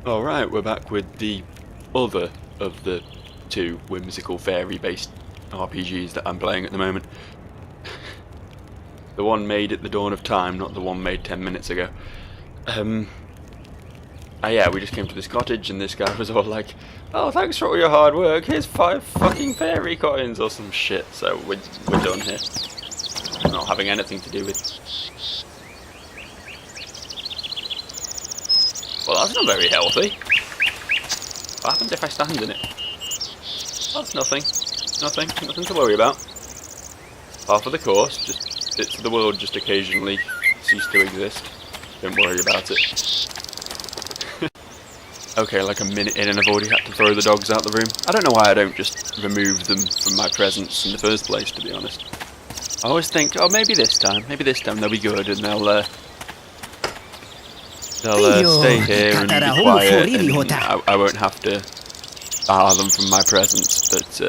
Alright, we're back with the other of the two whimsical fairy-based RPGs that I'm playing at the moment. The one made at the dawn of time, not the one made 10 minutes ago. Yeah, we just came to this cottage and this guy was all like, "Oh, thanks for all your hard work, here's 5 fucking fairy coins," or some shit, so we're done here. Not having anything to do with... Well, that's not very healthy. What happens if I stand in it? Oh, nothing. Nothing to worry about. Half of the course, just bits of the world just occasionally cease to exist. Don't worry about it. Okay, like a minute in and I've already had to throw the dogs out the room. I don't know why I don't just remove them from my presence in the first place, to be honest. I always think, oh, maybe this time they'll be good and they'll stay here and be quiet and I won't have to bar them from my presence, but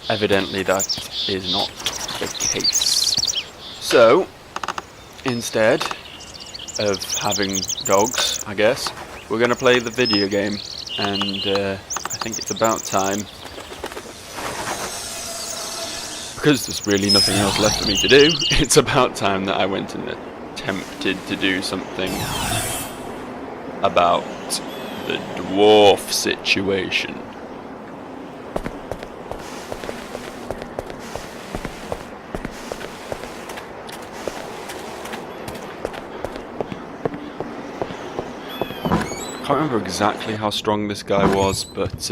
evidently that is not the case. So, instead of having dogs, I guess, we're going to play the video game, and I think it's about time. Because there's really nothing else left for me to do, it's about time that I went and attempted to do something about the dwarf situation. I can't remember exactly how strong this guy was, but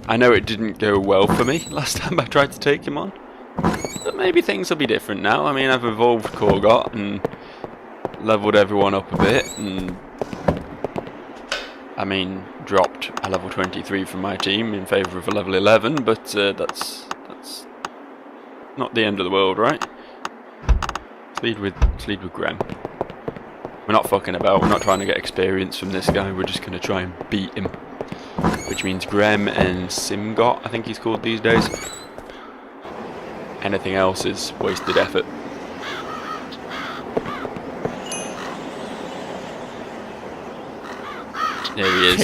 I know it didn't go well for me last time I tried to take him on. But maybe things will be different now. I mean, I've evolved Korgot and leveled everyone up a bit, and I mean, dropped a level 23 from my team in favour of a level 11, but that's not the end of the world, right? Let's lead with Grem. We're not fucking about, we're not trying to get experience from this guy, we're just going to try and beat him. Which means Grem and Simgot, I think he's called these days. Anything else is wasted effort. There he is.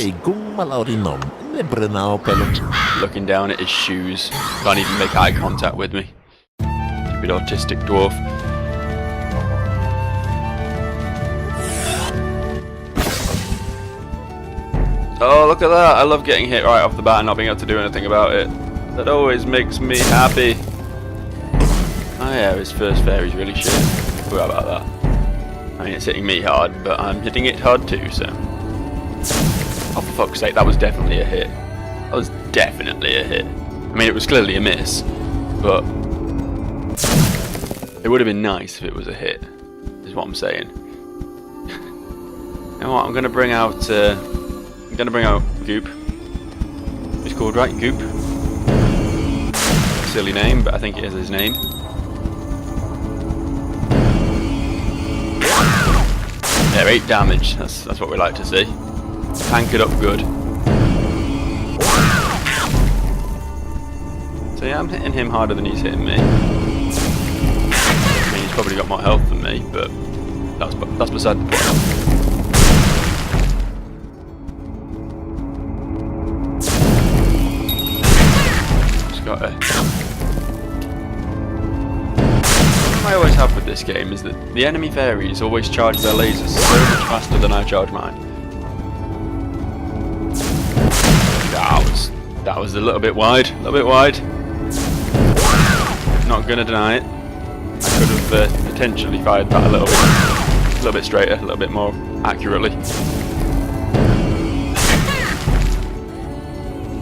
Looking down at his shoes. Can't even make eye contact with me. Stupid autistic dwarf. Oh, look at that! I love getting hit right off the bat and not being able to do anything about it. That always makes me happy. Oh yeah, his first fairy's really shit. Forgot about that. I mean, it's hitting me hard, but I'm hitting it hard too, so... Oh, for fuck's sake, that was definitely a hit. That was definitely a hit. I mean, it was clearly a miss, but... It would have been nice if it was a hit, is what I'm saying. You know what, I'm gonna bring out Goop. It's called, right? Goop. Silly name, but I think it is his name. There, 8 damage. That's what we like to see. Tank it up good. So yeah, I'm hitting him harder than he's hitting me. I mean, he's probably got more health than me, but that's beside the point. The problem I always have with this game is that the enemy fairies always charge their lasers so much faster than I charge mine. That was a little bit wide, Not gonna deny it. I could have potentially fired that a little bit straighter, a little bit more accurately.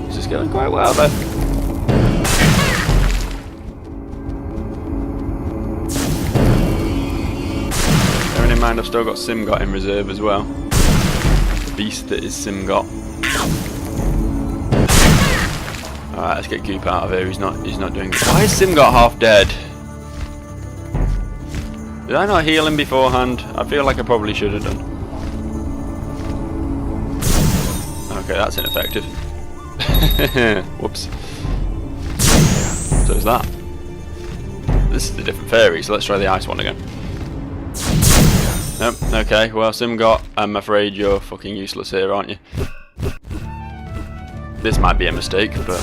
This is going quite well though. Bearing in mind I've still got Simgot in reserve as well. The beast that is Simgot. Alright, let's get Goop out of here. He's not doing good. Why is Simgot half dead? Did I not heal him beforehand? I feel like I probably should have done. Okay, that's ineffective. Whoops. So is that. This is a different fairy, so let's try the ice one again. Nope, okay, well, Simgot, I'm afraid you're fucking useless here, aren't you? This might be a mistake, but...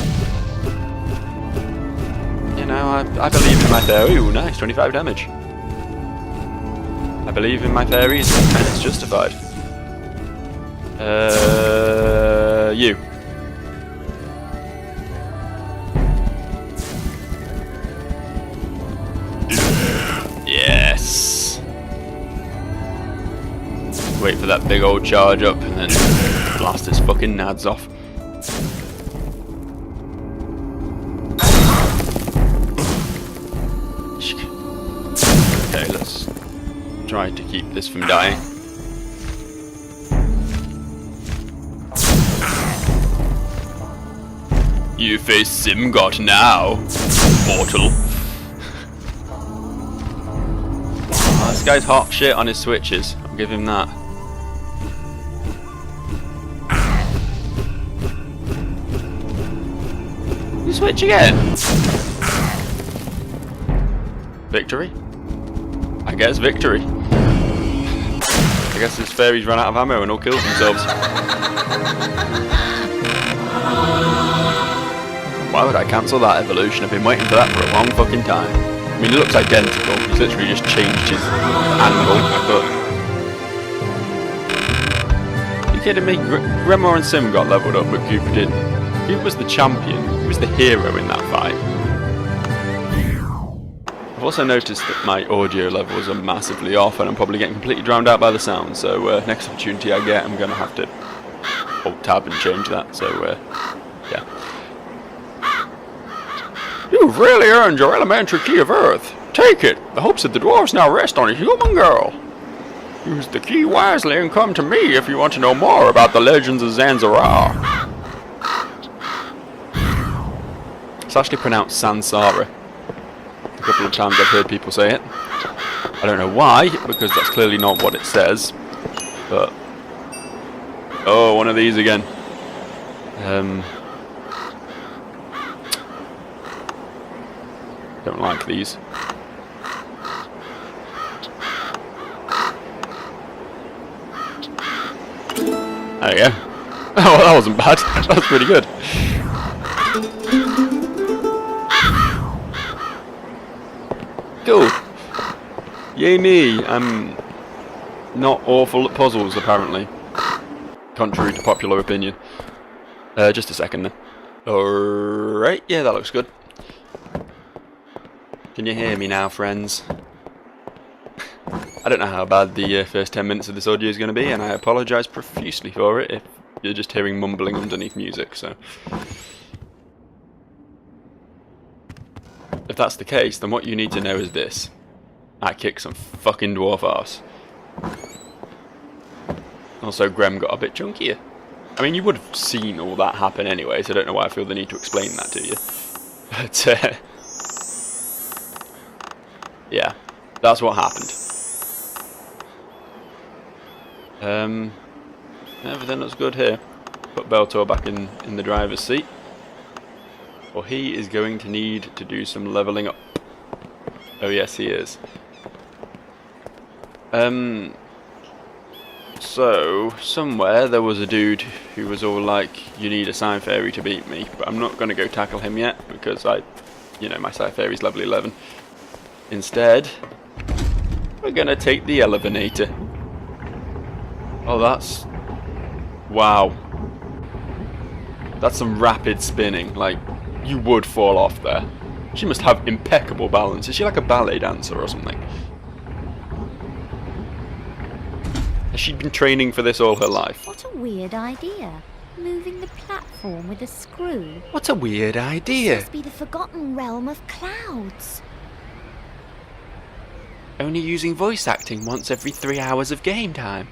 You know, I believe in my fairy. Ooh, nice, 25 damage. I believe in my fairies, and it's justified. You. Yes. Wait for that big old charge up and then blast his fucking nads off. Okay, let's try to keep this from dying. You face Simgot now, mortal. Oh, this guy's hot shit on his switches. I'll give him that. You switch again? Victory? I guess victory. I guess his fairies ran out of ammo and all killed themselves. Why would I cancel that evolution? I've been waiting for that for a long fucking time. I mean, it looks identical. He's literally just changed his angle, but... You kidding me? Gremor and Sim got leveled up, but Cooper didn't. Cooper was the champion. He was the hero in that fight. I've also noticed that my audio levels are massively off, and I'm probably getting completely drowned out by the sound, so next opportunity I get, I'm going to have to Alt-Tab and change that, so yeah. You've really earned your elementary key of Earth. Take it. The hopes of the dwarves now rest on a human girl. Use the key wisely and come to me if you want to know more about the legends of ZanZarah. It's actually pronounced ZanZarah. A couple of times I've heard people say it. I don't know why, because that's clearly not what it says. But... Oh, one of these again. Don't like these. There you go. Oh, that wasn't bad. That was pretty good. Cool. Yay me. I'm not awful at puzzles, apparently. Contrary to popular opinion. Just a second then. Alright, yeah, that looks good. Can you hear me now, friends? I don't know how bad the first 10 minutes of this audio is going to be, and I apologise profusely for it if you're just hearing mumbling underneath music, so... If that's the case, then what you need to know is this. I kicked some fucking dwarf arse. Also, Grem got a bit chunkier. I mean, you would have seen all that happen anyway, so I don't know why I feel the need to explain that to you. But, yeah, that's what happened. Everything looks good here. Put Beltor back in the driver's seat. Well, he is going to need to do some levelling up. Oh yes, he is. So, somewhere there was a dude who was all like, you need a Sci Fairy to beat me, but I'm not going to go tackle him yet, because my Sci Fairy's level 11. Instead, we're going to take the Elevator. Oh, that's... Wow. That's some rapid spinning, like, you would fall off there. She must have impeccable balance. Is she like a ballet dancer or something? Has she been training for this all her life? What a weird idea. Moving the platform with a screw. What a weird idea. This must be the forgotten realm of clouds. Only using voice acting once every 3 hours of game time.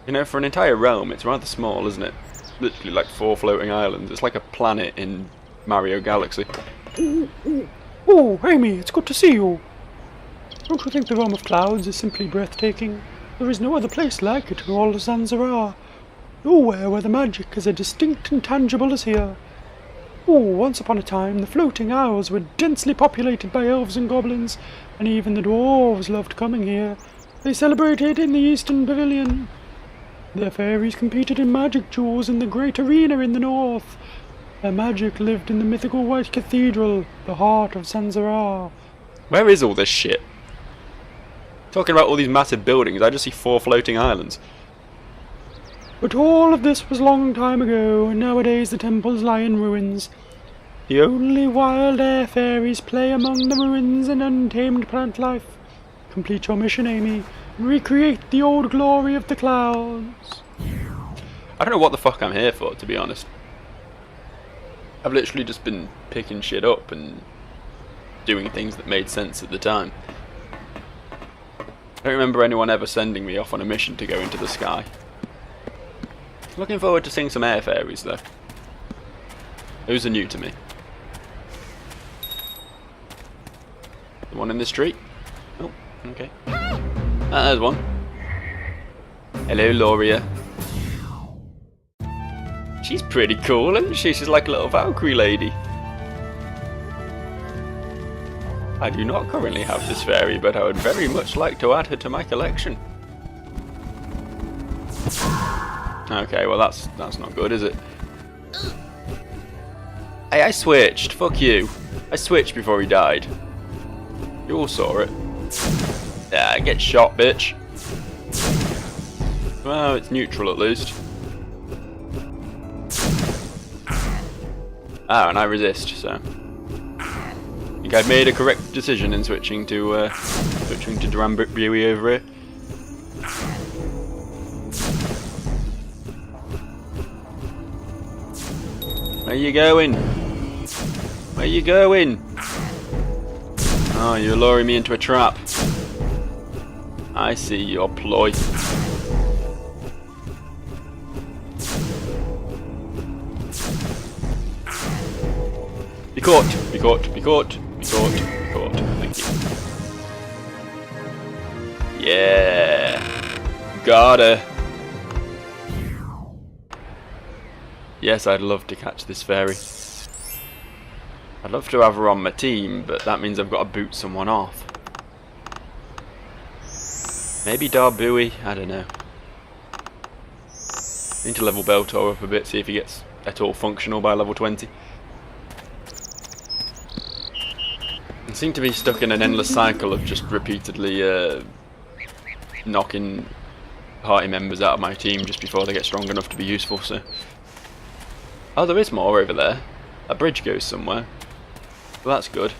You know, for an entire realm, it's rather small, isn't it? It's literally like 4 floating islands. It's like a planet in Mario Galaxy. Oh, Amy, it's good to see you. Don't you think the realm of clouds is simply breathtaking? There is no other place like it in all of ZanZarah. Nowhere where the magic is as distinct and tangible as here. Oh, once upon a time, the floating isles were densely populated by elves and goblins, and even the dwarves loved coming here. They celebrated in the Eastern Pavilion. Their fairies competed in magic duels in the great arena in the north. Their magic lived in the mythical White Cathedral, the heart of ZanZarah. Where is all this shit? Talking about all these massive buildings, I just see 4 floating islands. But all of this was a long time ago, and nowadays the temples lie in ruins. The only wild air fairies play among the ruins and untamed plant life. Complete your mission, Amy, and recreate the old glory of the clouds. I don't know what the fuck I'm here for, to be honest. I've literally just been picking shit up and doing things that made sense at the time. I don't remember anyone ever sending me off on a mission to go into the sky. Looking forward to seeing some air fairies though. Those are new to me. The one in the street? Oh, okay. There's one. Hello, Loria. She's pretty cool, isn't she? She's like a little Valkyrie lady. I do not currently have this fairy, but I would very much like to add her to my collection. Okay, well that's not good, is it? Hey, I switched. Fuck you. I switched before he died. You all saw it. Yeah, get shot, bitch. Well, it's neutral at least. Ah, and I resist, so I think I've made a correct decision in switching to Drambuie over here. Where you going? Where you going? Oh, you're luring me into a trap. I see your ploy. Be caught, be caught, be caught, be caught, be caught. Thank you. Yeah. Got her. Yes, I'd love to catch this fairy. I'd love to have her on my team, but that means I've got to boot someone off. Maybe Darbui, I don't know. Need to level Beltor up a bit, see if he gets at all functional by level 20. I seem to be stuck in an endless cycle of just repeatedly knocking party members out of my team just before they get strong enough to be useful, so... Oh, there is more over there. That bridge goes somewhere. Well, that's good.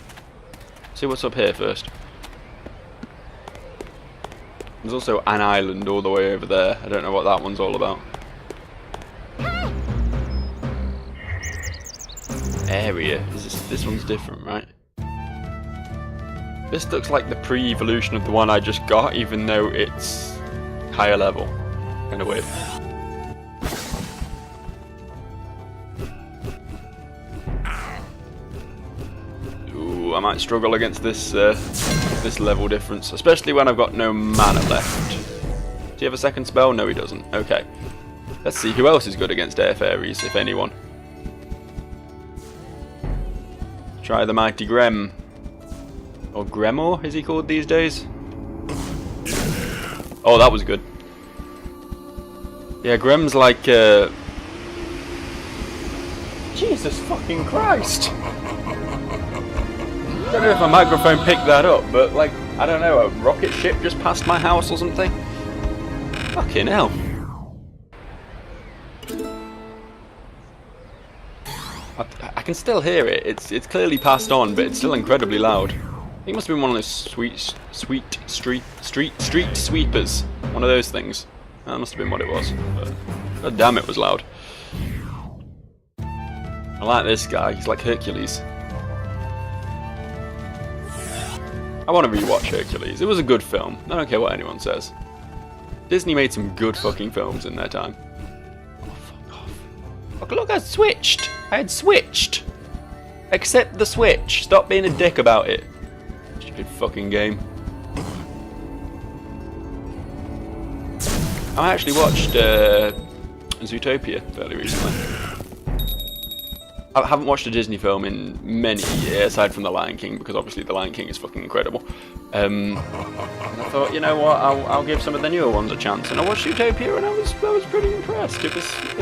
See what's up here first. There's also an island all the way over there. I don't know what that one's all about. Area. This one's different, right? This looks like the pre-evolution of the one I just got, even though it's higher level. Kinda weird. I might struggle against this this level difference, especially when I've got no mana left. Does he have a second spell? No, he doesn't. Okay. Let's see who else is good against air fairies, if anyone. Try the mighty Grem. Or Gremor, is he called these days? Oh, that was good. Yeah, Grem's like Jesus fucking Christ! I don't know if my microphone picked that up, but like, I don't know, a rocket ship just passed my house or something? Fucking hell. I can still hear it. It's clearly passed on, but it's still incredibly loud. I think it must have been one of those sweet street sweepers. One of those things. That must have been what it was. But, god damn, it was loud. I like this guy. He's like Hercules. I want to rewatch Hercules. It was a good film. I don't care what anyone says. Disney made some good fucking films in their time. Oh, fuck off. Fuck, look, I switched. I had switched. Accept the switch. Stop being a dick about it. Stupid fucking game. I actually watched Zootopia fairly recently. I haven't watched a Disney film in many years, aside from The Lion King, because obviously The Lion King is fucking incredible. And I thought, you know what, I'll give some of the newer ones a chance. And I watched Zootopia, and I was pretty impressed. It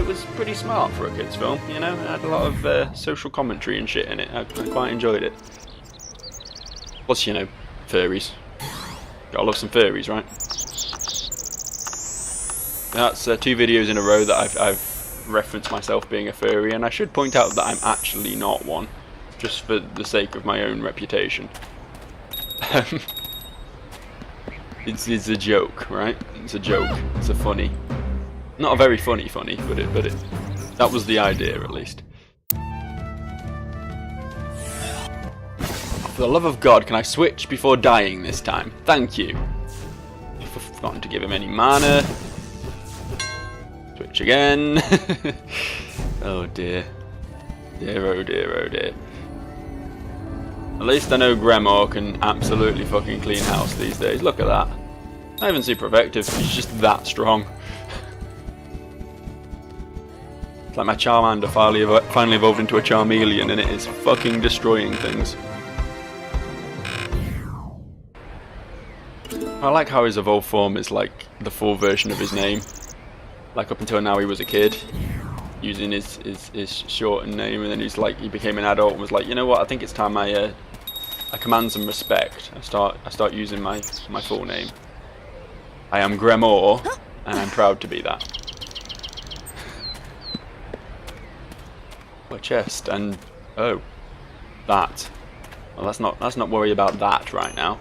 was pretty smart for a kids' film, you know. It had a lot of social commentary and shit in it. I quite enjoyed it. Plus, you know, furries. Gotta love some furries, right? That's 2 videos in a row that I've referenced myself being a furry, and I should point out that I'm actually not one, just for the sake of my own reputation. It's a joke, right? It's a joke. It's a funny, not a very funny, but that was the idea at least. For the love of God, can I switch before dying this time? Thank you. I've forgotten to give him any mana. Switch again. Oh dear. Dear, oh dear, oh dear. At least I know Grandma can absolutely fucking clean house these days. Look at that. Not even super effective, she's just that strong. It's like my Charmander finally evolved into a Charmeleon, and it is fucking destroying things. I like how his evolved form is like the full version of his name. Like up until now he was a kid, using his shortened name, and then he became an adult and was like, you know what, I think it's time I command some respect. I start using my full name. I am Grandma, and I'm proud to be that. A chest, and oh, that. Well, let's not worry about that right now.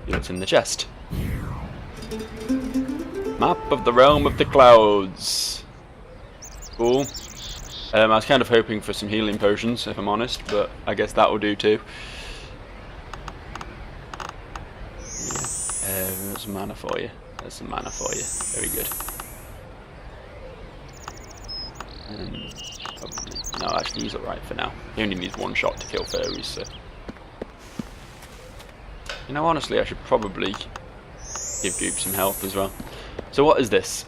It's in the chest. Map of the Realm of the Clouds. Cool. I was kind of hoping for some healing potions, if I'm honest, but I guess that will do too. Yeah. There's some mana for you. There's some mana for you. Very good. Probably. No, actually, he's alright for now. He only needs 1 shot to kill fairies, so. You know, honestly, I should probably give Goop some health as well. So what is this?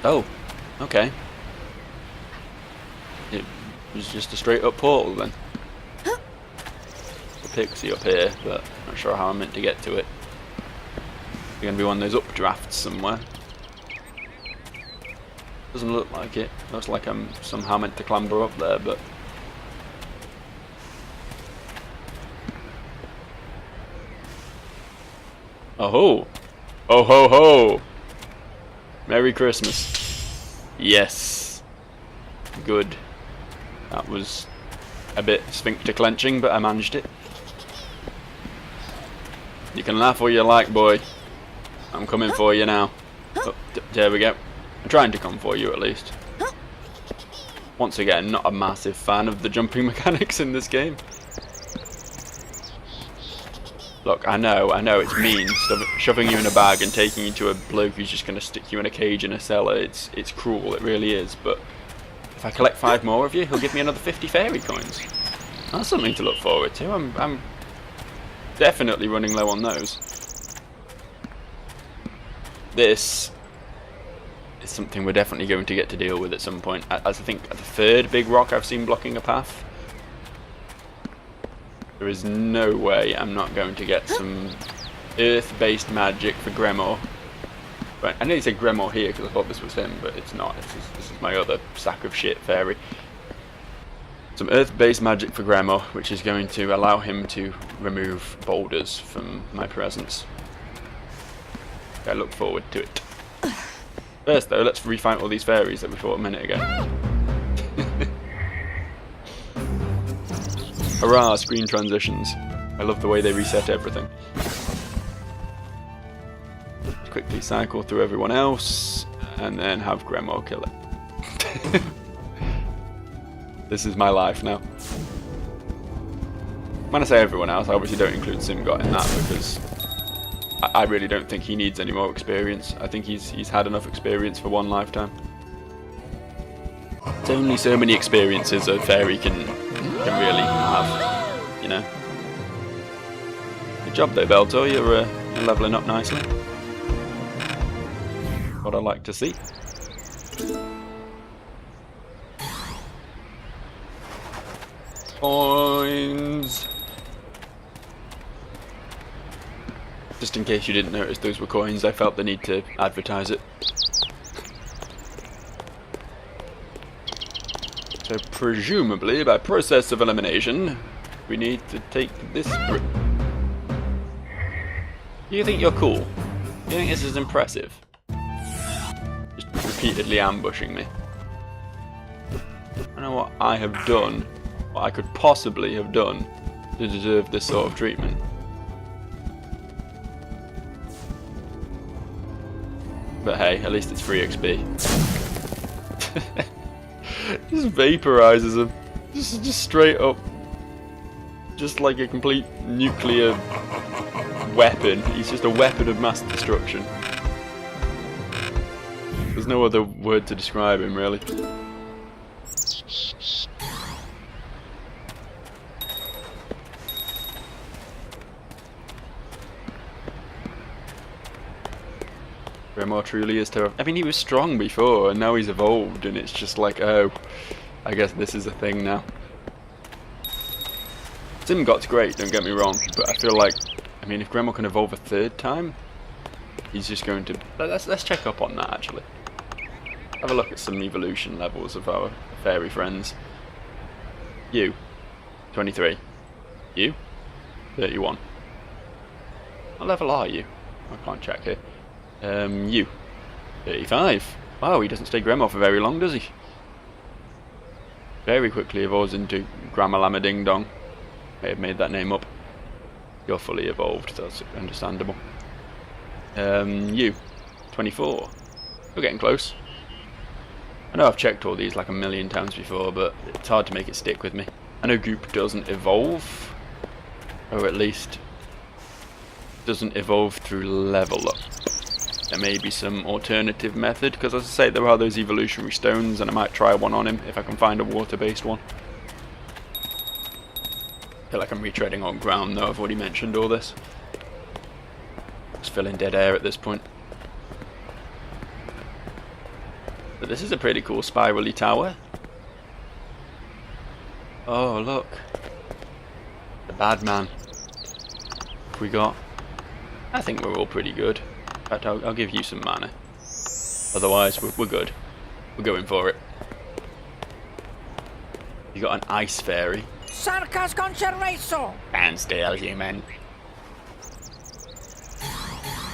Oh, okay. It was just a straight up portal then. The pixie up here, but not sure how I'm meant to get to it. It's going to be one of those updrafts somewhere. Doesn't look like it. Looks like I'm somehow meant to clamber up there, but... Oh ho! Oh ho ho! Merry Christmas. Yes. Good. That was a bit sphincter clenching, but I managed it. You can laugh all you like, boy. I'm coming for you now. Oh, there we go. I'm trying to come for you at least. Once again, not a massive fan of the jumping mechanics in this game. Look, I know it's mean, shoving you in a bag and taking you to a bloke who's just going to stick you in a cage in a cellar. It's cruel, it really is, but if I collect 5 more of you, he'll give me another 50 fairy coins. That's something to look forward to. I'm definitely running low on those. This is something we're definitely going to get to deal with at some point. As I think the 3rd big rock I've seen blocking a path. There is no way I'm not going to get some earth-based magic for Gremor. Right, I nearly said Gremor here because I thought this was him, but it's not. This is my other sack of shit fairy. Some earth-based magic for Gremor, which is going to allow him to remove boulders from my presence. I look forward to it. First though, let's refight all these fairies that we fought a minute ago. Hurrah, screen transitions. I love the way they reset everything. Let's quickly cycle through everyone else, and then have Grandma kill it. This is my life now. When I say everyone else, I obviously don't include Simgot in that, because I really don't think he needs any more experience. I think he's had enough experience for 1 lifetime. There's only so many experiences a fairy can really have, you know. Good job though, Beltor, you're leveling up nicely. What I like to see. Coins. Just in case you didn't notice those were coins, I felt the need to advertise it. So presumably, by process of elimination, we need to take this route. You think you're cool? You think this is impressive? Just repeatedly ambushing me. I know what I have done, what I could possibly have done to deserve this sort of treatment. But hey, at least it's free XP. Just vaporizes him. Just straight up. Just like a complete nuclear weapon. He's just a weapon of mass destruction. There's no other word to describe him, really. Grandma truly is terrible. I mean, he was strong before, and now he's evolved, and it's just like, oh, I guess this is a thing now. Simgot's great, don't get me wrong, but I feel like, I mean, if Grandma can evolve a third time, he's just going to... Let's check up on that, actually. Have a look at some evolution levels of our fairy friends. You, 23. You, 31. What level are you? I can't check here. You, 35. Wow, he doesn't stay Grandma for very long, does he? Very quickly evolves into Grandma Llama Ding Dong. May have made that name up. You're fully evolved, that's understandable. You, 24. We're getting close. I know I've checked all these like a million times before, but it's hard to make it stick with me. I know Goop doesn't evolve, or at least doesn't evolve through level up. There may be some alternative method, because as I say, there are those evolutionary stones, and I might try one on him if I can find a water-based one. I feel like I'm retreading on ground though, I've already mentioned all this. Just filling dead air at this point. But this is a pretty cool spirally tower. Oh look, the bad man. What we got? I think we're all pretty good. In fact, I'll give you some mana. Otherwise, we're good. We're going for it. You got an ice fairy. Sarkas conservaso. Stand still, human.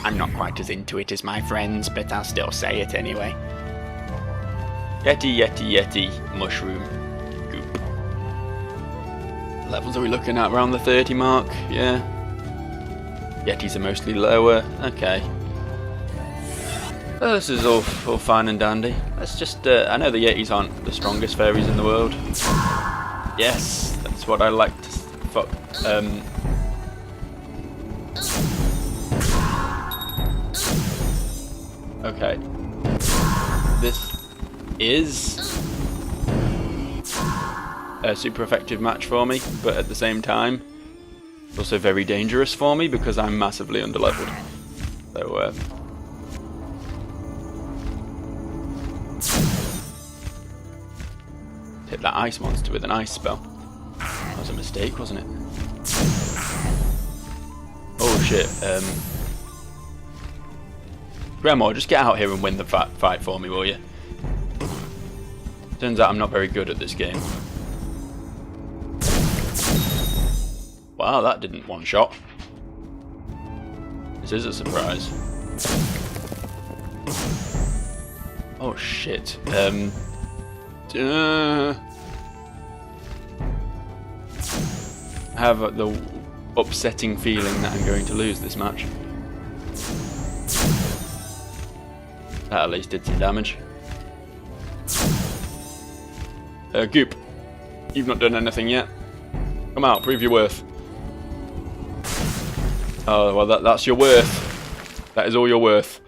I'm not quite as into it as my friends, but I'll still say it anyway. Yeti, yeti, yeti, mushroom, goop. Levels are we looking at? Around the 30 mark? Yeah. Yetis are mostly lower. Okay. Well, this is all fine and dandy. Let's just, I know the Yetis aren't the strongest fairies in the world. Yes, that's what I like to fuck. Okay. This is a super effective match for me, but at the same time, it's also very dangerous for me because I'm massively underleveled. So, hit that ice monster with an ice spell. That was a mistake, wasn't it? Oh shit. Grandma, just get out here and win the fight for me, will you? Turns out I'm not very good at this game. Wow, that didn't one shot. This is a surprise. Oh shit. I have the upsetting feeling that I'm going to lose this match. That at least did some damage. Goop, you've not done anything yet. Come out, prove your worth. Oh, well that's your worth. That is all you're worth.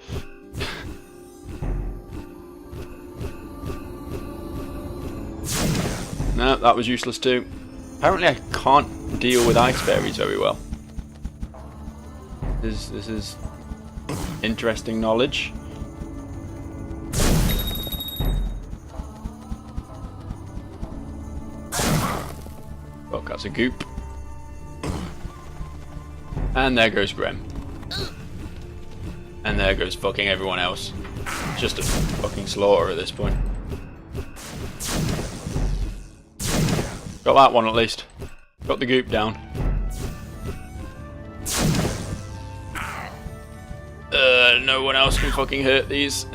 No, that was useless too. Apparently I can't deal with ice fairies very well. This is interesting knowledge. Fuck. That's a goop. And there goes Grem. And there goes fucking everyone else. It's just a fucking slaughter at this point. Got that one at least. Got the goop down. No one else can fucking hurt these.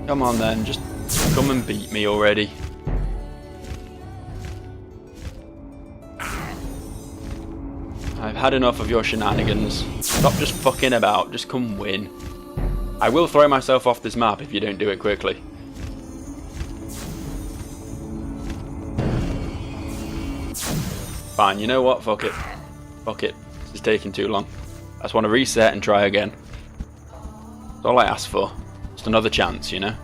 Come on then, just come and beat me already. I've had enough of your shenanigans. Stop just fucking about, just come win. I will throw myself off this map if you don't do it quickly. Fine, you know what? Fuck it. Fuck it. This is taking too long. I just want to reset and try again. That's all I asked for. Just another chance, you know?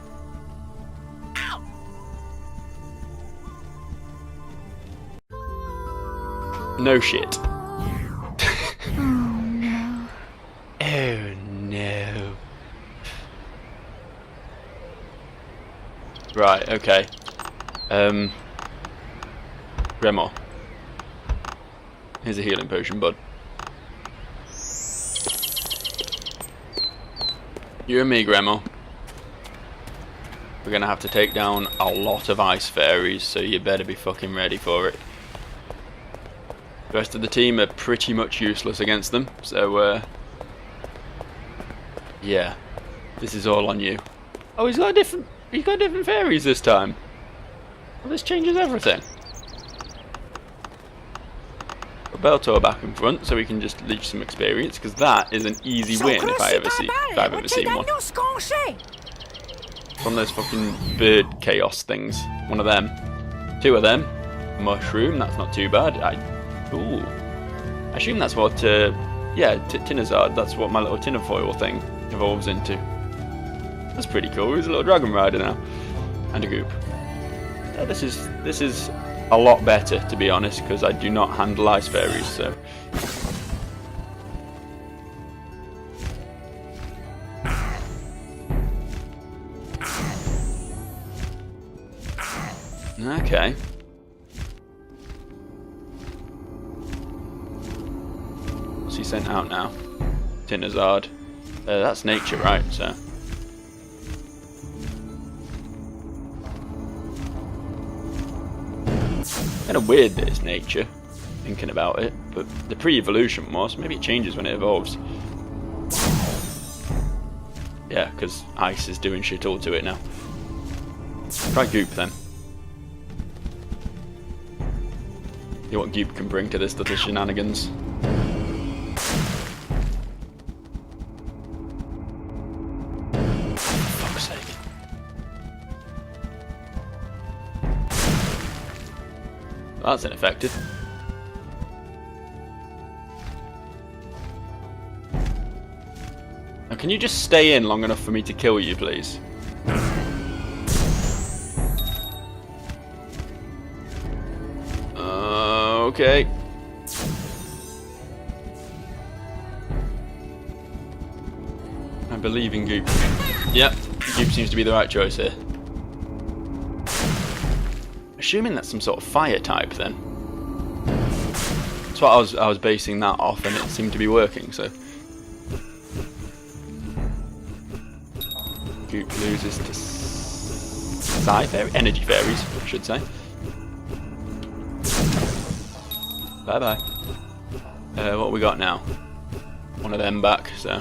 No shit. Oh no. Oh no. Right, okay. Remo. Here's a healing potion, bud. You and me, Gremo. We're gonna have to take down a lot of ice fairies, so you better be fucking ready for it. The rest of the team are pretty much useless against them, so yeah, this is all on you. Oh, he's got different fairies this time. Well, this changes everything. Got Beltor back in front, so we can just leech some experience, because that is an easy win if I've ever seen one. From those fucking bird chaos things. One of them. Two of them. Mushroom, that's not too bad. Ooh. I assume that's what, yeah, Tinazard, that's what my little tinfoil thing evolves into. That's pretty cool. He's a little dragon rider now. And a goop. Yeah, this is a lot better, to be honest, because I do not handle ice fairies, so. Okay. What's he sent out now? Tinazard. That's nature, right? So. Kind of weird that it's nature, thinking about it, but the pre-evolution was. Maybe it changes when it evolves. Yeah, because ice is doing shit all to it now. Try goop then. See what goop can bring to this little shenanigans. For fuck's sake. That's ineffective. Now can you just stay in long enough for me to kill you, please? Okay. I believe in goop. Yep, goop seems to be the right choice here. Assuming that's some sort of fire type then. That's what I was basing that off, and it seemed to be working, so. Goop loses to energy fairies, I should say. Bye bye. What we got now? One of them back, so.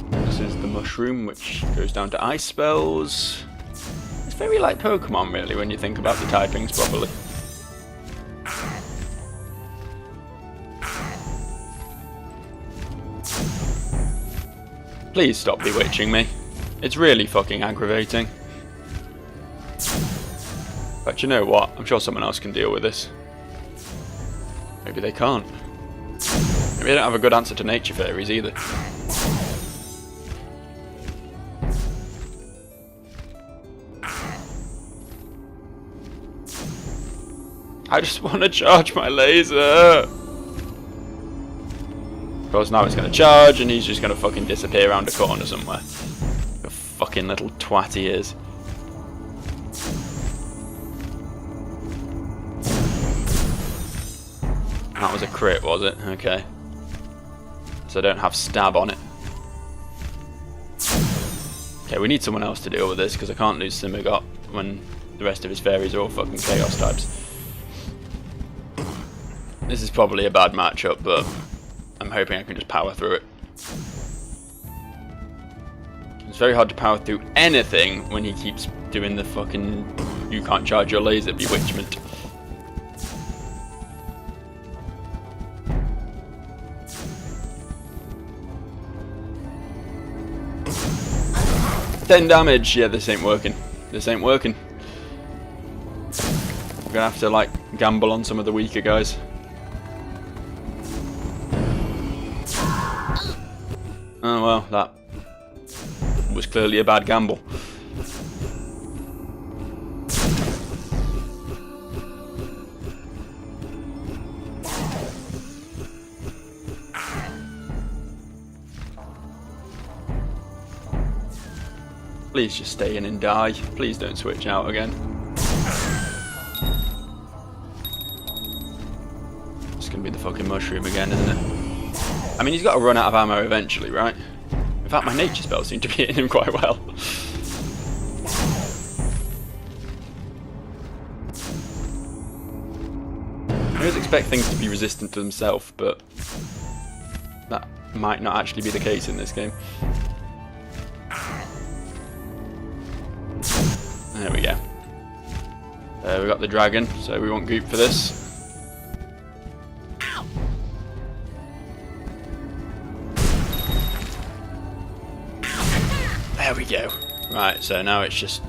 This is the mushroom, which goes down to ice spells. It's very like Pokemon, really, when you think about the typings properly. Please stop bewitching me. It's really fucking aggravating. But you know what? I'm sure someone else can deal with this. Maybe they can't. We don't have a good answer to nature fairies either. I just want to charge my laser! Of course now it's going to charge and he's just going to fucking disappear around a corner somewhere. The fucking little twat he is. That was a crit, was it? Okay. So I don't have stab on it. Okay, we need someone else to deal with this because I can't lose Simigot when the rest of his fairies are all fucking chaos types. This is probably a bad matchup, but I'm hoping I can just power through it. It's very hard to power through anything when he keeps doing the fucking you can't charge your laser bewitchment. Ten damage. Yeah, this ain't working. This ain't working. We're gonna have to like gamble on some of the weaker guys. Oh well, that was clearly a bad gamble. Please just stay in and die. Please don't switch out again. It's gonna be the fucking mushroom again, isn't it? I mean, he's got to run out of ammo eventually, right? In fact, my nature spells seem to be hitting him quite well. I always expect things to be resistant to themselves, but that might not actually be the case in this game. There we go. We got the dragon, so we want goop for this. There we go. Right, so now it's just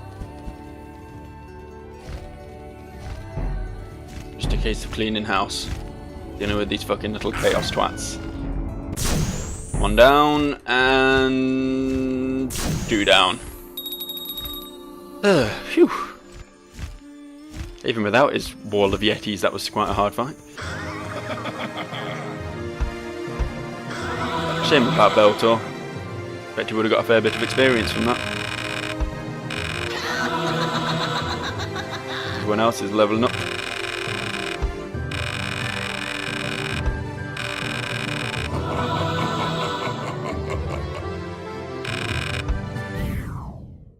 a case of cleaning house. Dealing with these fucking little chaos twats. One down and two down. Phew. Even without his wall of yetis, that was quite a hard fight. Shame about Beltor. Bet you would have got a fair bit of experience from that. Everyone else is leveling up.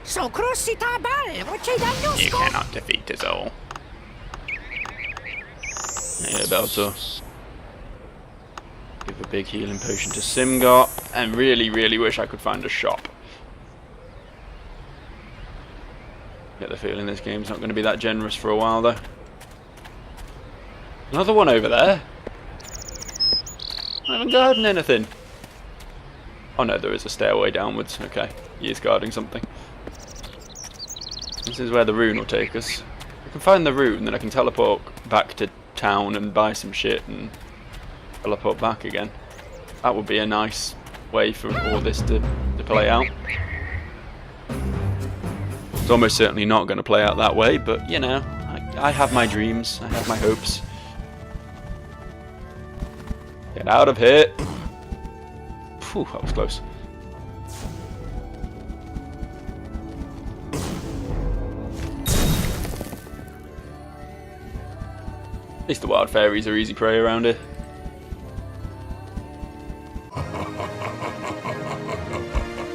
So crusty tabal, what you done? You cannot defeat us all. Yeah, Beltor. Give a big healing potion to Simgot, and really wish I could find a shop. Get the feeling this game's not going to be that generous for a while though. Another one over there. I haven't guarded anything. Oh no, there is a stairway downwards. Okay, he is guarding something. This is where the rune will take us. If I can find the rune, then I can teleport back to town and buy some shit and teleport back again. That would be a nice way for all this to play out. It's almost certainly not going to play out that way, but you know, I have my dreams, I have my hopes. Get out of here! Phew, that was close. At least the wild fairies are easy prey around here.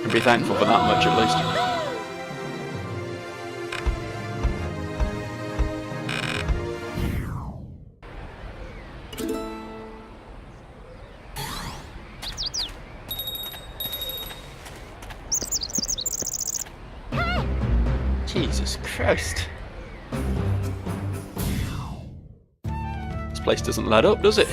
Can be thankful for that much at least. Jesus Christ. This place doesn't let up, does it?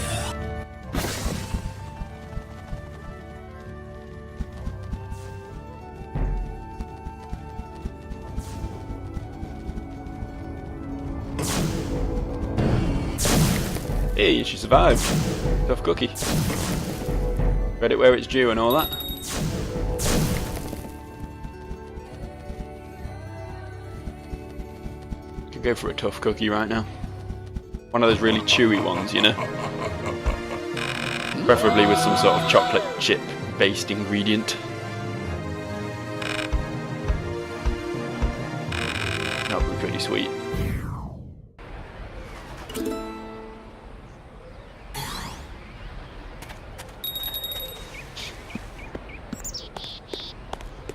Hey, she survived. Tough cookie. Credit where it's due and all that. Could go for a tough cookie right now. One of those really chewy ones, you know. Preferably with some sort of chocolate chip based ingredient. That would be pretty sweet.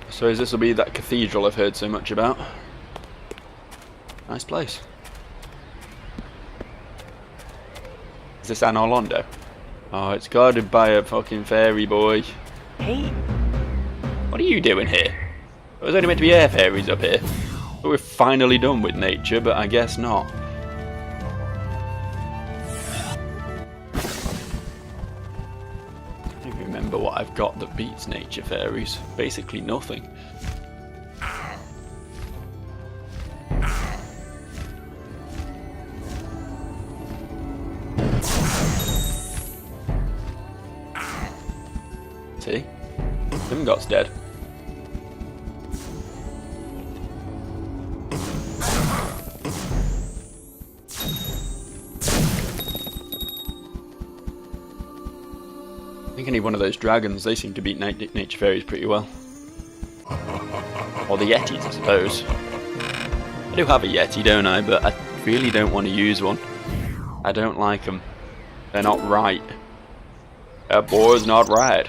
I suppose this will be that cathedral I've heard so much about. Nice place. Is this Anne Orlando? Oh, it's guarded by a fucking fairy boy. Hey, What are you doing here? It was only meant to be air fairies up here. But we're finally done with nature, but I guess not. I don't even remember what I've got that beats nature fairies. Basically nothing. See? Grimgot's dead. I think I need one of those dragons. They seem to beat nature fairies pretty well. Or the yetis, I suppose. I do have a yeti, don't I? But I really don't want to use one. I don't like them. They're not right. That boy's not right.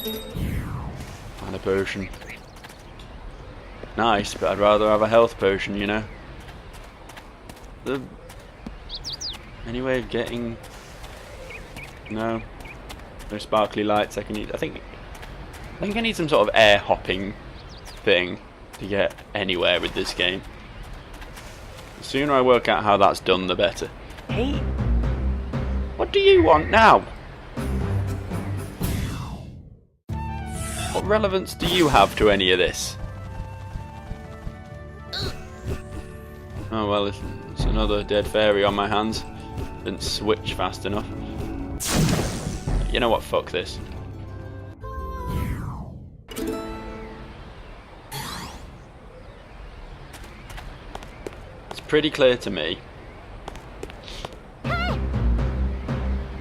And a potion. Nice, but I'd rather have a health potion, you know. Any way of getting... No. No sparkly lights I can use. I think I need some sort of air hopping thing to get anywhere with this game. The sooner I work out how that's done, the better. hey, What do you want now? What relevance do you have to any of this? Oh well, it's another dead fairy on my hands. Didn't switch fast enough. You know what, fuck this. It's pretty clear to me.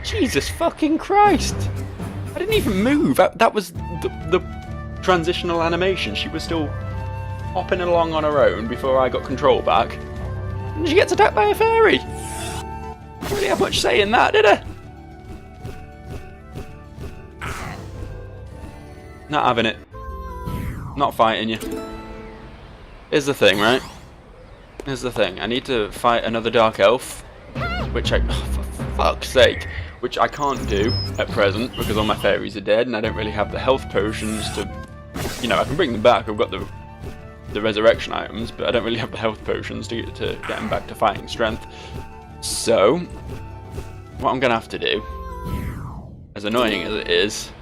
Jesus fucking Christ! I didn't even move. That was the transitional animation. She was still hopping along on her own before I got control back. And she gets attacked by a fairy! Didn't really have much say in that, did I? Not having it. Not fighting you. Here's the thing, right? Here's the thing. I need to fight another dark elf. Which I... Oh, for fuck's sake. Which I can't do at present because all my fairies are dead and I don't really have the health potions to... You know, I can bring them back. I've got the resurrection items, but I don't really have the health potions to get them back to fighting strength. So, what I'm going to have to do, as annoying as it is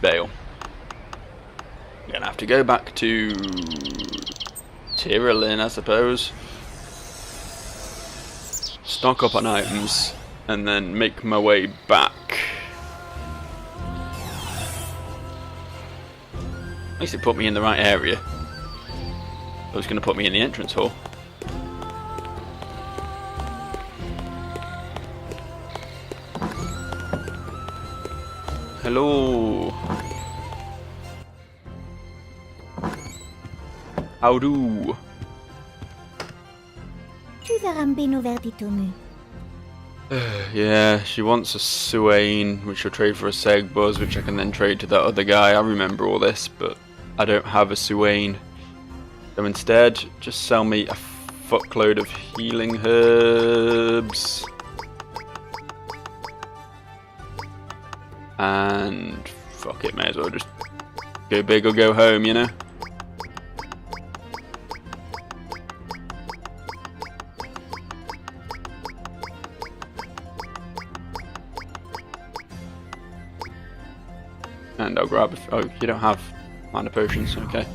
bail. I'm going to have to go back to Tyrrellin, I suppose. Stock up on items and then make my way back. At least it put me in the right area. It was going to put me in the entrance hall. Hello. How do? Yeah, she wants a Swain, which she'll trade for a Segbuzz, which I can then trade to that other guy. I remember all this, but I don't have a Swain. So instead, just sell me a fuckload of healing herbs. And fuck it, may as well just go big or go home, you know? And I'll grab a... Oh, you don't have mana potions, okay.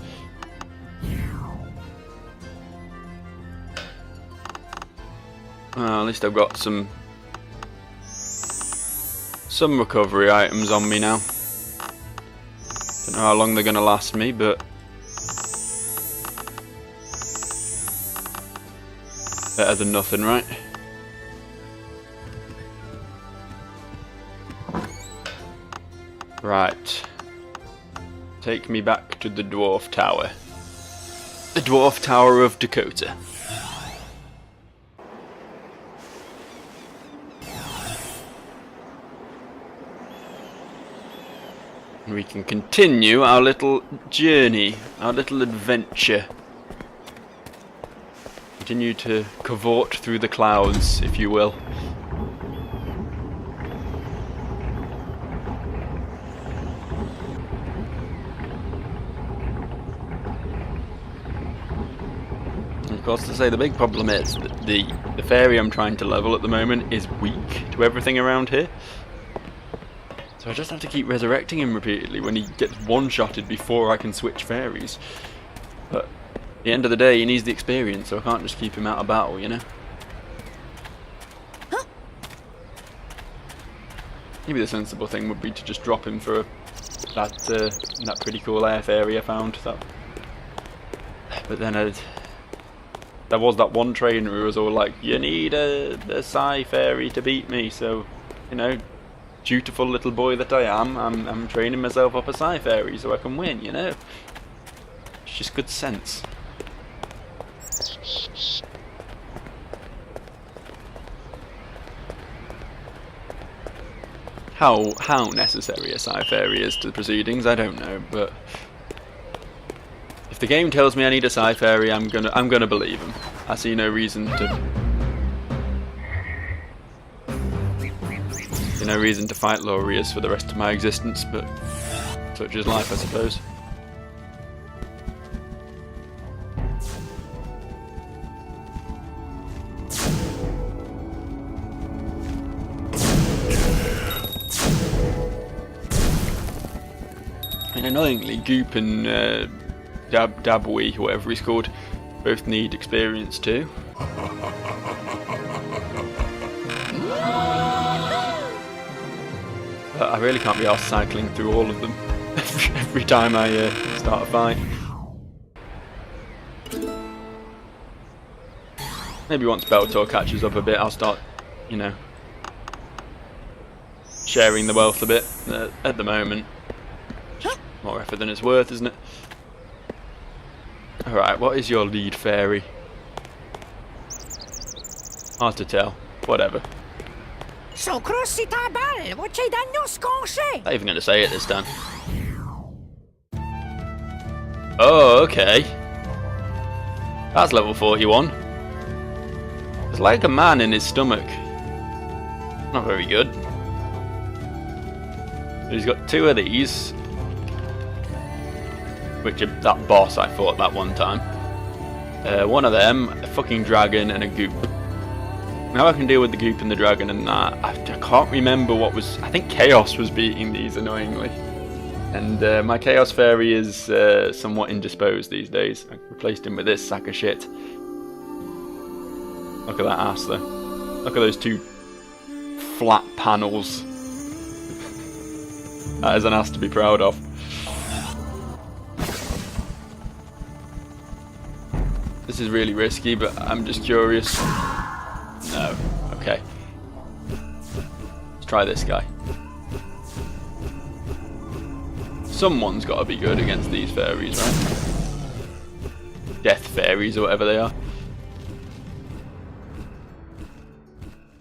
Well, at least I've got some some recovery items on me now. Don't know how long they're going to last me, but better than nothing, right? Right. Take me back to the Dwarf Tower. The Dwarf Tower of Dakota. We can continue our little journey, our little adventure. Continue to cavort through the clouds, if you will. And of course, to say the big problem is that the fairy I'm trying to level at the moment is weak to everything around here. So I just have to keep resurrecting him repeatedly when he gets one-shotted before I can switch fairies. But at the end of the day, he needs the experience, so I can't just keep him out of battle, you know? Maybe the sensible thing would be to just drop him for that pretty cool air fairy I found. But then there was that one trainer who was all like, you need a Psy fairy to beat me, so, you know, dutiful little boy that I am, I'm training myself up a Psy fairy so I can win, you know? It's just good sense. How necessary a Psy fairy is to the proceedings, I don't know, but if the game tells me I need a Psy fairy, I'm gonna believe him. I see no reason to fight Laureus for the rest of my existence, but such is life, I suppose. And annoyingly, Goop and Dabwee, whatever he's called, both need experience too. But I really can't be arsed cycling through all of them every time I start a fight. Maybe once Bellator catches up a bit, I'll start, you know, sharing the wealth a bit. At the moment, more effort than it's worth, isn't it? Alright, what is your lead fairy? Hard to tell. Whatever. So crusty ta ball, what you done no sconché? Not even going to say it this time. Oh, okay. That's level 41. It's like a man in his stomach. Not very good. He's got two of these, which are that boss I fought that one time. One of them, a fucking dragon, and a goop. Now I can deal with the goop and the dragon and that. I can't remember what was... I think Chaos was beating these, annoyingly. And my Chaos Fairy is somewhat indisposed these days. I replaced him with this sack of shit. Look at that ass, though. Look at those two flat panels. That is an ass to be proud of. This is really risky, but I'm just curious. No. Okay. Let's try this guy. Someone's got to be good against these fairies, right? Death fairies or whatever they are.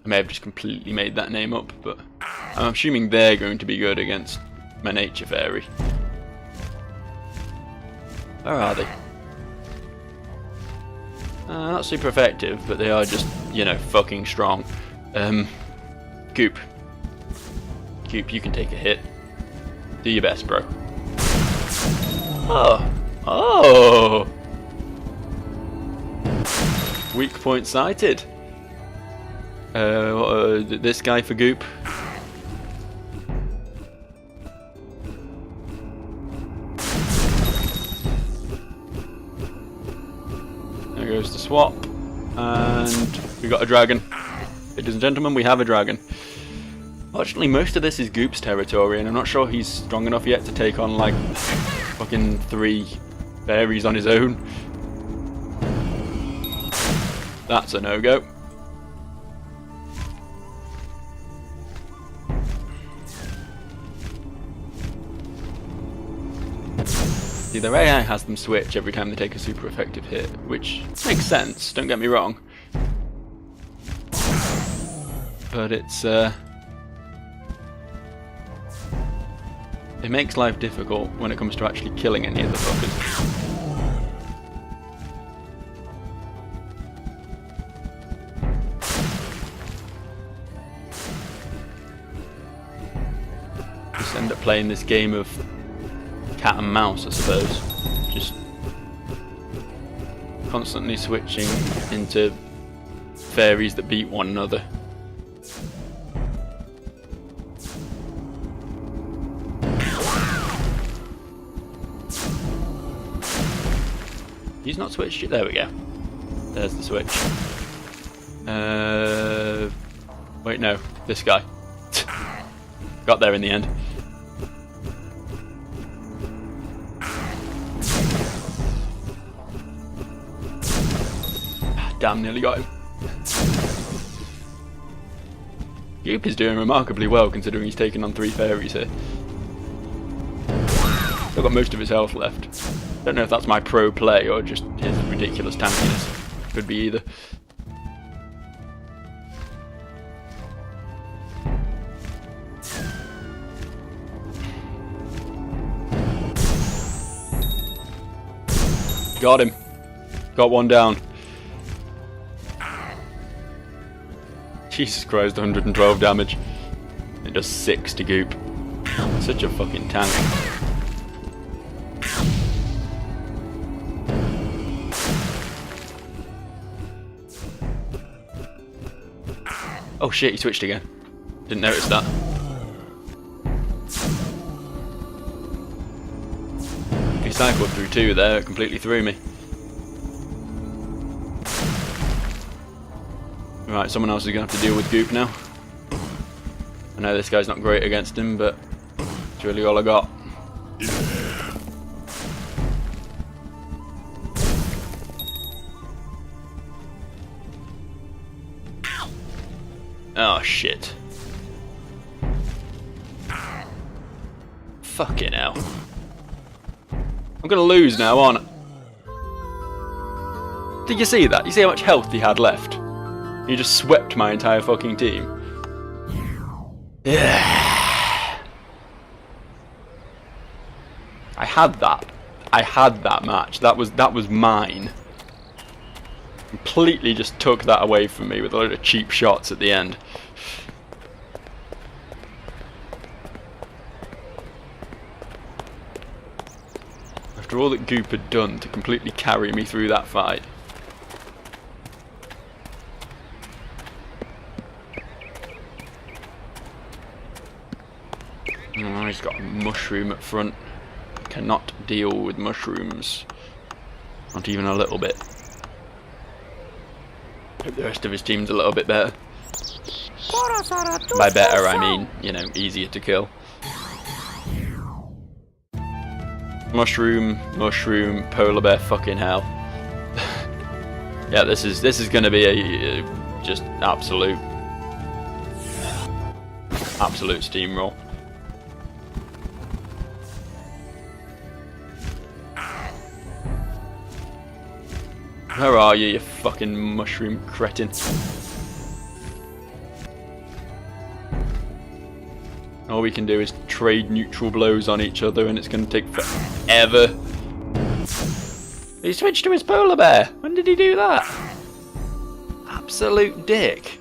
I may have just completely made that name up, but I'm assuming they're going to be good against my nature fairy. Where are they? Not super effective, but they are just, you know, fucking strong. Goop. Goop, you can take a hit. Do your best, bro. Oh! Oh! Weak point sighted. This guy for Goop. There goes the swap. And we got a dragon. Ladies and gentlemen, we have a dragon. Fortunately, most of this is Goop's territory, and I'm not sure he's strong enough yet to take on, like, fucking 3 fairies on his own. That's a no-go. See, their AI has them switch every time they take a super effective hit, which makes sense, don't get me wrong. But it's, it makes life difficult when it comes to actually killing any of the fuckers. Just end up playing this game of cat and mouse, I suppose. Just constantly switching into fairies that beat one another. He's not switched yet. There we go. There's the switch. Wait, no. This guy. Got there in the end. Damn, nearly got him. Goop is doing remarkably well considering he's taken on 3 fairies here. Still got most of his health left. Don't know if that's my pro play or just his ridiculous tankiness. Could be either. Got him. Got one down. Jesus Christ, 112 damage. It does 6 to Goop. Such a fucking tank. Oh shit, he switched again. Didn't notice that. He cycled through 2 there, it completely threw me. Right, someone else is going to have to deal with Goop now. I know this guy's not great against him, but it's really all I got. Oh shit. Fucking hell. I'm gonna lose now, aren't I? Did you see that? You see how much health he had left? He just swept my entire fucking team. Yeah. I had that. I had that match. That was mine. Completely just took that away from me with a load of cheap shots at the end. After all that Goop had done to completely carry me through that fight. Oh, he's got a mushroom up front. Cannot deal with mushrooms. Not even a little bit. Hope the rest of his team's a little bit better. By better, I mean, you know, easier to kill. Mushroom, mushroom, polar bear, fucking hell. Yeah, this is gonna be a just absolute steamroll. Where are you, you fucking mushroom cretin? All we can do is trade neutral blows on each other and it's going to take forever. He switched to his polar bear. When did he do that? Absolute dick.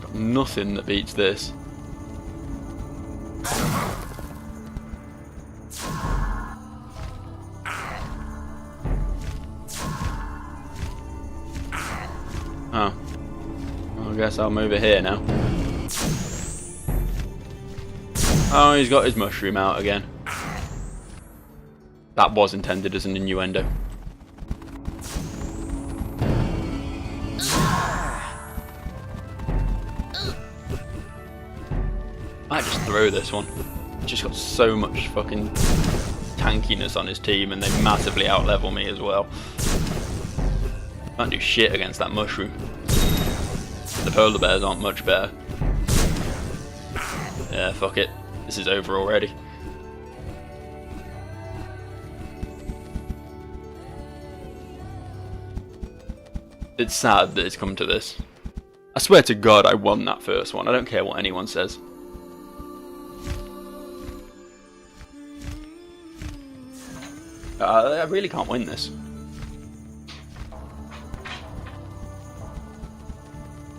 Got nothing that beats this. Oh. Well, I guess I'll move it here now. Oh, he's got his mushroom out again. That was intended as an innuendo. throw this one. He's just got so much fucking tankiness on his team, and they massively out-level me as well. Can't do shit against that mushroom. The polar bears aren't much better. Yeah, fuck it. This is over already. It's sad that it's come to this. I swear to God I won that first one. I don't care what anyone says. I really can't win this.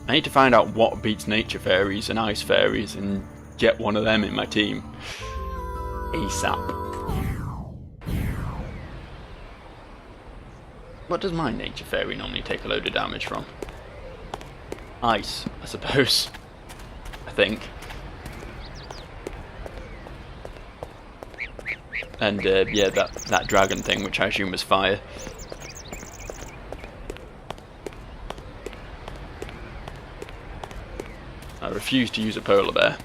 I need to find out what beats nature fairies and ice fairies and get one of them in my team. ASAP. What does my nature fairy normally take a load of damage from? Ice, I suppose. I think. And yeah, that dragon thing, which I assume was fire. I refuse to use a polar bear.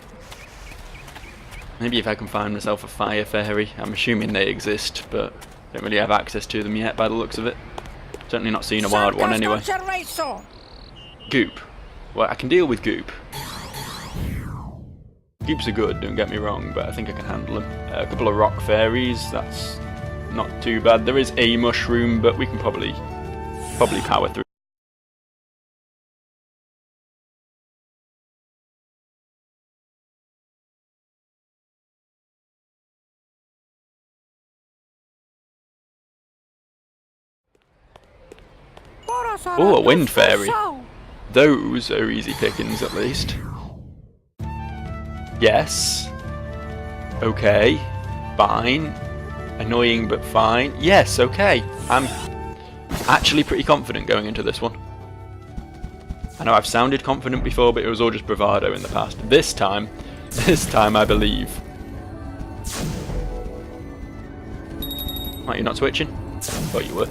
Maybe if I can find myself a fire fairy. I'm assuming they exist, but don't really have access to them yet by the looks of it. Certainly not seen a wild one anyway. Goop. Well, I can deal with goop. Goops are good, don't get me wrong, but I think I can handle them. A couple of rock fairies, that's not too bad. There is a mushroom, but we can probably power through. Oh, a wind fairy. Those are easy pickings at least. Yes. Okay. Fine. Annoying but fine. Yes, okay. I'm actually pretty confident going into this one. I know I've sounded confident before, but it was all just bravado in the past. This time I believe. Right, you're not switching? Thought you were.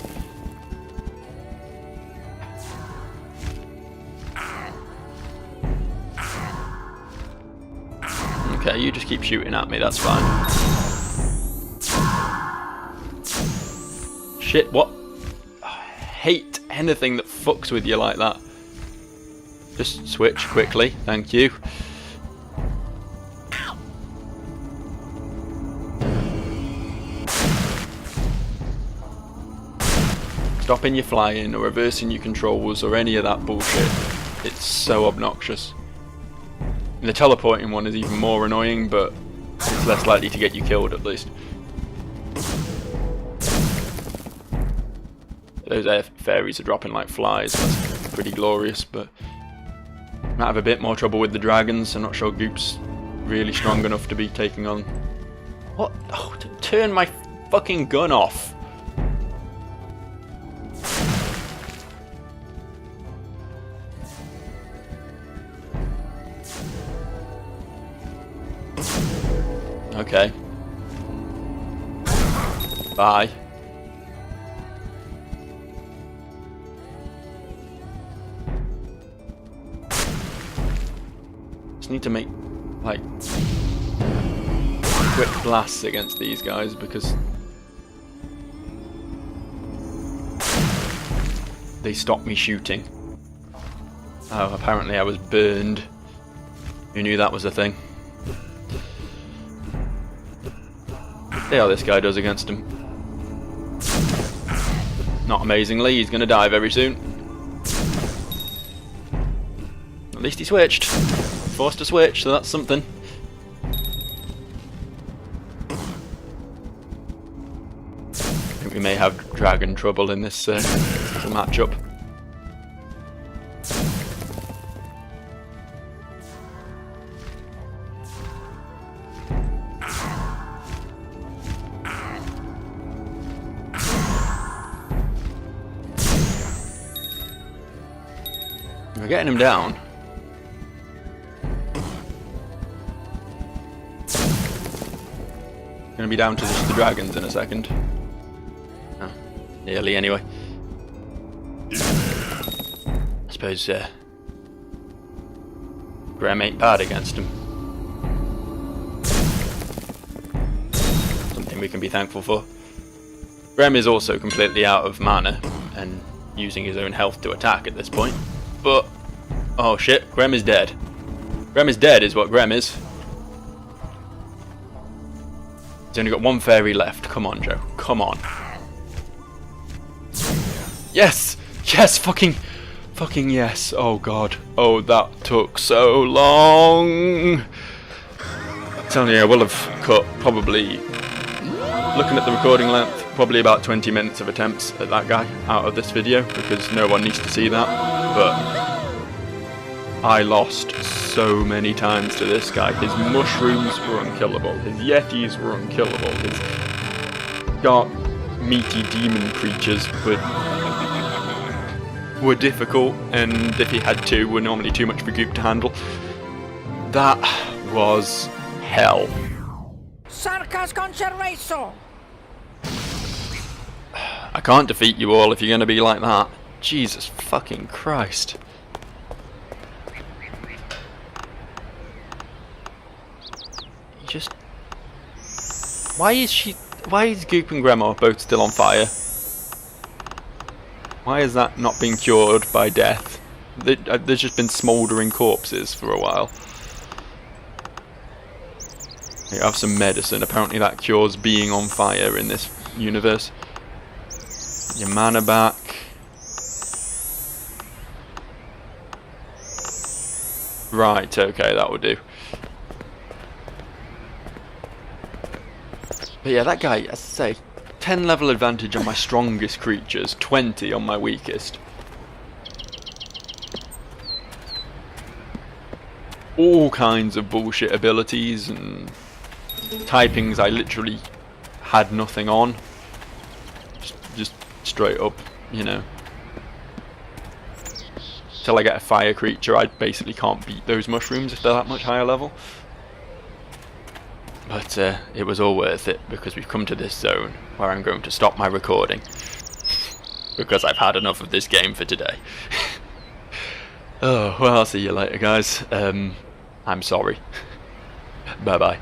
Okay, you just keep shooting at me, that's fine. Shit, what? I hate anything that fucks with you like that. Just switch quickly, thank you. Stopping your flying or reversing your controls or any of that bullshit. It's so obnoxious. The teleporting one is even more annoying, but it's less likely to get you killed at least. Those air fairies are dropping like flies, that's pretty glorious, but might have a bit more trouble with the dragons. I'm not sure Goop's really strong enough to be taking on... What? Oh, turn my fucking gun off! Okay. Bye. Just need to make, like, quick blasts against these guys because they stopped me shooting. Oh, apparently I was burned. Who knew that was a thing? See how this guy does against him. Not amazingly, he's gonna die very soon. At least he switched. Forced to switch, so that's something. I think we may have dragon trouble in this matchup. We're getting him down. Gonna be down to just the dragons in a second. Oh, nearly anyway. I suppose Graham ain't bad against him. we can be thankful for. Grem is also completely out of mana and using his own health to attack at this point. But, oh shit, Grem is dead. Grem is dead is what Grem is. He's only got one fairy left. Come on, Joe. Come on. Yes! Yes! Fucking yes. Oh god. Oh, that took so long. I'm telling you, I will have cut probably, looking at the recording length, probably about 20 minutes of attempts at that guy out of this video, because no one needs to see that. But I lost so many times to this guy. His mushrooms were unkillable. His yetis were unkillable. His dark, meaty demon creatures were difficult, and if he had two, were normally too much for Goop to handle. That was hell. Sarkas conservaso. I can't defeat you all if you're gonna be like that. Jesus fucking Christ. Just... Why is Goop and Gremor both still on fire? Why is that not being cured by death? There's just been smouldering corpses for a while. You have some medicine. Apparently that cures being on fire in this universe. Your mana back. Right, okay, that will do. But yeah, that guy, as I say, 10 level advantage on my strongest creatures, 20 on my weakest. All kinds of bullshit abilities and typings I literally had nothing on. Just straight up, you know. Till I get a fire creature, I basically can't beat those mushrooms if they're that much higher level. But it was all worth it, because we've come to this zone where I'm going to stop my recording. Because I've had enough of this game for today. Oh, well, I'll see you later, guys. I'm sorry. Bye-bye.